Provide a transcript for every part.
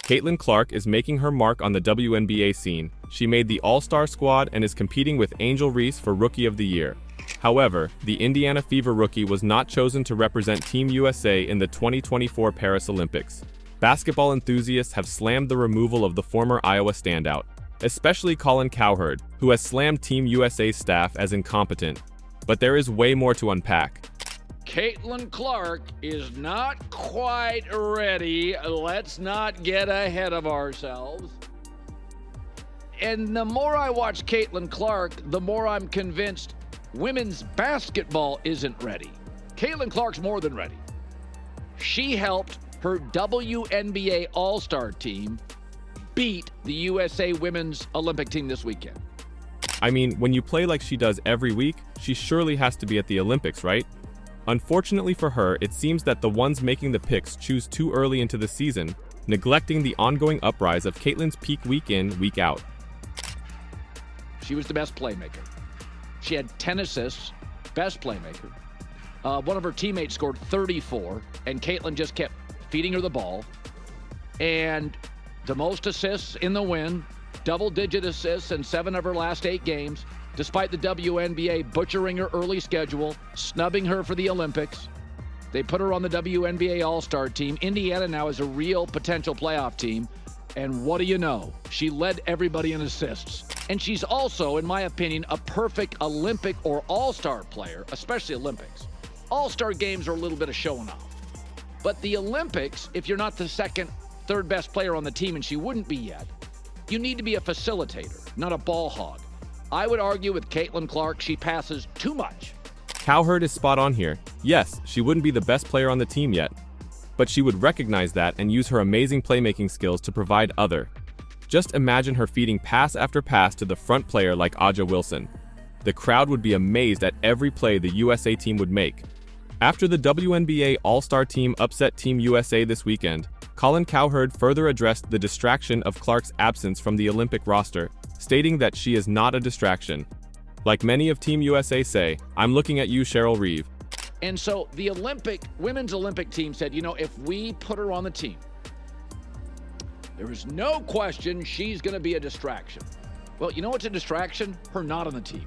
Caitlin Clark is making her mark on the WNBA scene. She made the All-Star squad and is competing with Angel Reese for Rookie of the Year. However, the Indiana Fever rookie was not chosen to represent Team USA in the 2024 Paris Olympics. Basketball enthusiasts have slammed the removal of the former Iowa standout, especially Colin Cowherd, who has slammed Team USA's staff as incompetent. But there is way more to unpack. Caitlin Clark is not quite ready. Let's not get ahead of ourselves. And the more I watch Caitlin Clark, the more I'm convinced women's basketball isn't ready. Caitlin Clark's more than ready. She helped her WNBA All-Star team beat the USA Women's Olympic team this weekend. I mean, when you play like she does every week, she surely has to be at the Olympics, right? Unfortunately for her, it seems that the ones making the picks choose too early into the season, neglecting the ongoing uprise of Caitlin's peak week in, week out. She was the best playmaker. She had 10 assists, best playmaker. One of her teammates scored 34, and Caitlin just kept feeding her the ball. And the most assists in the win, double-digit assists in 7 of her last 8 games, despite the WNBA butchering her early schedule, snubbing her for the Olympics. They put her on the WNBA All-Star team. Indiana now is a real potential playoff team. And what do you know? She led everybody in assists. And she's also, in my opinion, a perfect Olympic or All-Star player, especially Olympics. All-Star games are a little bit of showing off. But the Olympics, if you're not the second, third best player on the team, and she wouldn't be yet, you need to be a facilitator, not a ball hog. I would argue with Caitlin Clark, she passes too much. Cowherd is spot on here. Yes, she wouldn't be the best player on the team yet, but she would recognize that and use her amazing playmaking skills to provide other. Just imagine her feeding pass after pass to the front player like Aja Wilson. The crowd would be amazed at every play the USA team would make. After the WNBA All-Star team upset Team USA this weekend, Colin Cowherd further addressed the distraction of Clark's absence from the Olympic roster, stating that she is not a distraction. Like many of Team USA say, "I'm looking at you, Cheryl Reeve." And so the women's Olympic team said, if we put her on the team, there is no question she's going to be a distraction. Well, you know what's a distraction? Her not on the team.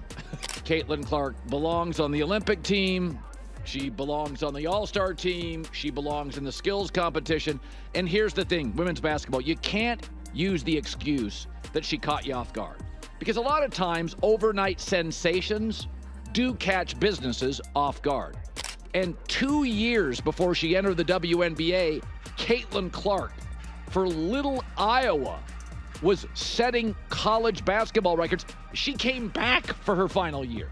Caitlin Clark belongs on the Olympic team. She belongs on the All-Star team. She belongs in the skills competition. And here's the thing, women's basketball, you can't use the excuse that she caught you off guard. Because a lot of times, overnight sensations do catch businesses off guard. And 2 years before she entered the WNBA, Caitlin Clark, for Little Iowa, was setting college basketball records. She came back for her final year.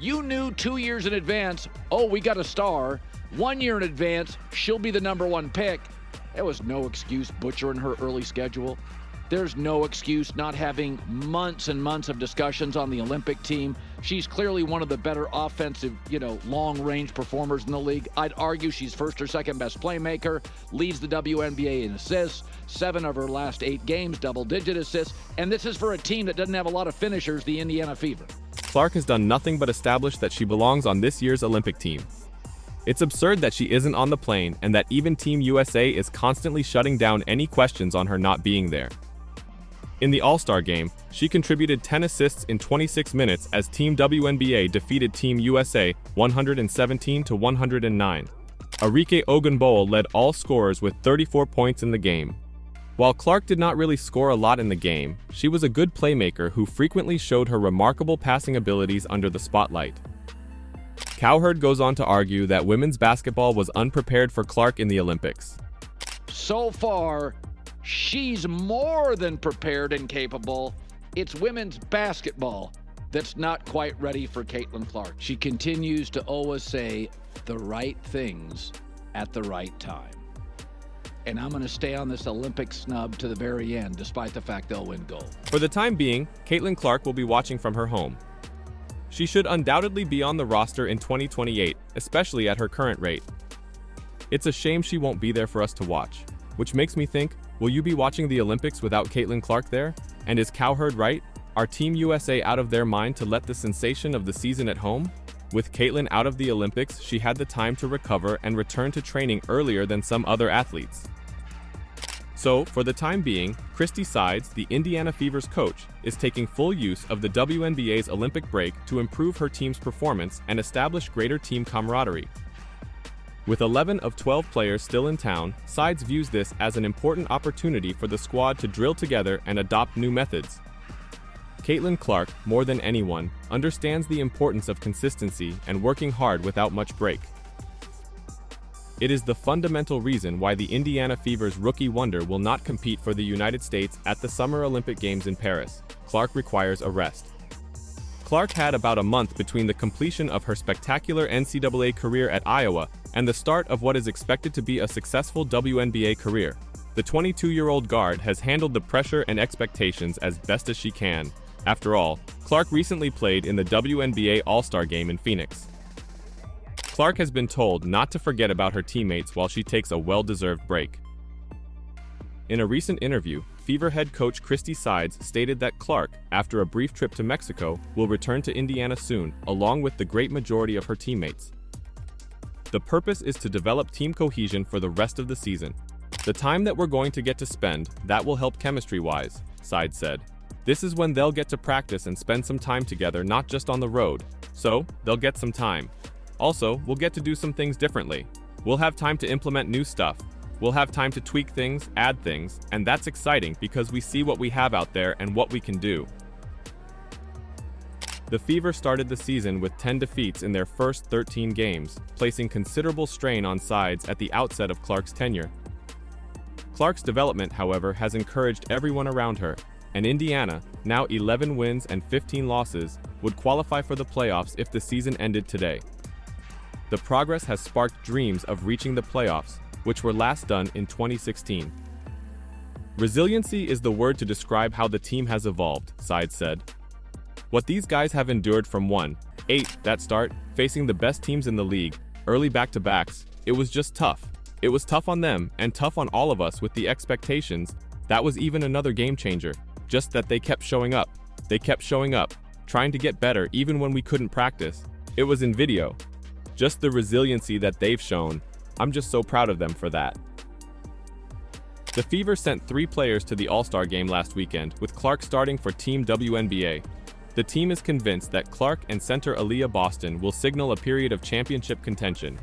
You knew 2 years in advance, we got a star. 1 year in advance, she'll be the number 1 pick. There was no excuse butchering her early schedule. There's no excuse not having months and months of discussions on the Olympic team. She's clearly one of the better offensive, long-range performers in the league. I'd argue she's first or second best playmaker, leads the WNBA in assists, 7 of her last 8 games, double-digit assists, and this is for a team that doesn't have a lot of finishers, the Indiana Fever. Clark has done nothing but establish that she belongs on this year's Olympic team. It's absurd that she isn't on the plane and that even Team USA is constantly shutting down any questions on her not being there. In the All-Star game, she contributed 10 assists in 26 minutes as Team WNBA defeated Team USA 117-109. Arike Ogunbowl led all scorers with 34 points in the game. While Clark did not really score a lot in the game, she was a good playmaker who frequently showed her remarkable passing abilities under the spotlight. Cowherd goes on to argue that women's basketball was unprepared for Clark in the Olympics. So far, she's more than prepared and capable. It's women's basketball that's not quite ready for Caitlin Clark. She continues to always say the right things at the right time. And I'm going to stay on this Olympic snub to the very end, despite the fact they'll win gold. For the time being, Caitlin Clark will be watching from her home. She should undoubtedly be on the roster in 2028, especially at her current rate. It's a shame she won't be there for us to watch, which makes me think, will you be watching the Olympics without Caitlin Clark there? And is Cowherd right? Are Team USA out of their mind to let the sensation of the season at home? With Caitlin out of the Olympics, she had the time to recover and return to training earlier than some other athletes. So, for the time being, Christy Sides, the Indiana Fever's coach, is taking full use of the WNBA's Olympic break to improve her team's performance and establish greater team camaraderie. With 11 of 12 players still in town, Sides views this as an important opportunity for the squad to drill together and adopt new methods. Caitlin Clark, more than anyone, understands the importance of consistency and working hard without much break. It is the fundamental reason why the Indiana Fever's rookie wonder will not compete for the United States at the Summer Olympic Games in Paris. Clark requires a rest. Clark had about a month between the completion of her spectacular NCAA career at Iowa and the start of what is expected to be a successful WNBA career. The 22-year-old guard has handled the pressure and expectations as best as she can. After all, Clark recently played in the WNBA All-Star Game in Phoenix. Clark has been told not to forget about her teammates while she takes a well-deserved break. In a recent interview, Fever head coach Christy Sides stated that Clark, after a brief trip to Mexico, will return to Indiana soon, along with the great majority of her teammates. The purpose is to develop team cohesion for the rest of the season. The time that we're going to get to spend, that will help chemistry-wise, Sides said. This is when they'll get to practice and spend some time together, not just on the road. So, they'll get some time. Also, we'll get to do some things differently. We'll have time to implement new stuff. We'll have time to tweak things, add things, and that's exciting because we see what we have out there and what we can do. The Fever started the season with 10 defeats in their first 13 games, placing considerable strain on Sides at the outset of Clark's tenure. Clark's development, however, has encouraged everyone around her, and Indiana, now 11 wins and 15 losses, would qualify for the playoffs if the season ended today. The progress has sparked dreams of reaching the playoffs, which were last done in 2016. Resiliency is the word to describe how the team has evolved, Sides said. What these guys have endured from 1-8 that start, facing the best teams in the league, early back-to-backs, it was just tough. It was tough on them and tough on all of us with the expectations. That was even another game changer, just that they kept showing up. They kept showing up, trying to get better even when we couldn't practice. It was in video. Just the resiliency that they've shown, I'm just so proud of them for that. The Fever sent 3 players to the All-Star game last weekend, with Clark starting for Team WNBA. The team is convinced that Clark and center Aaliyah Boston will signal a period of championship contention.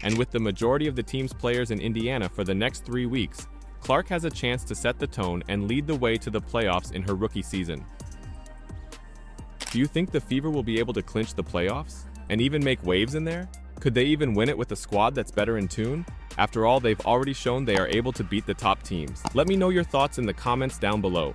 And with the majority of the team's players in Indiana for the next 3 weeks, Clark has a chance to set the tone and lead the way to the playoffs in her rookie season. Do you think the Fever will be able to clinch the playoffs? And even make waves in there? Could they even win it with a squad that's better in tune? After all, they've already shown they are able to beat the top teams. Let me know your thoughts in the comments down below.